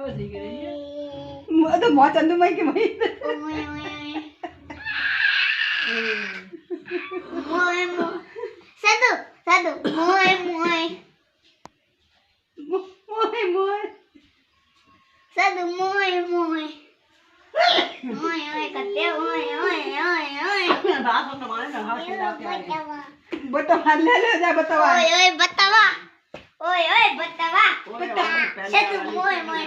तो बहुत चंदू मई के मई मोए मोए सदु सदु मोए मोए मोए मोए सदु मोए मोए मोए ओए करते ओए ओए ओए ओए रात को हमारे ना हाथ मिला के आए बतावा ले ले जा बतावा ओए ओए बतावा ओए ओए बतावा सदु मोए मोए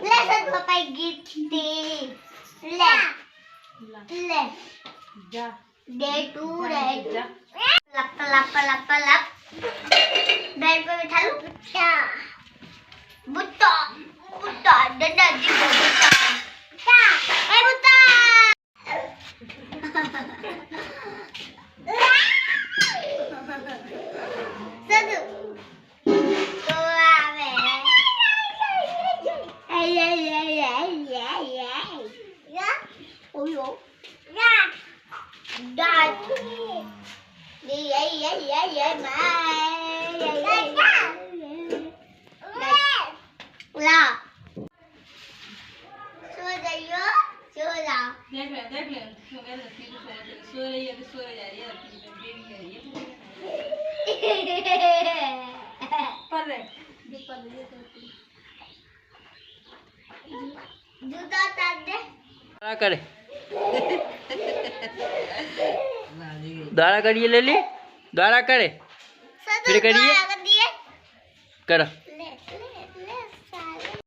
ले सदु पापा गीत दे ले ले जा डे टू डे जा लप लप लप लप बेड पे बैठा लो बुट्टा बुट्टा बुट्टा डंडा जी बुट्टा क्या ए बुट्टा सदु तो आवे ए या ओयो या Dad. Yeah, La. Sô जाइयो, सो जाओ. देख ले सो गए लस्सी को सो रही है सो जा रही है बेबी है ये पर रे जूता उतार दे. दाड़ा करे दाड़ा करिए ले ली दाड़ा करे सदु फिर करिए कर दिए. करो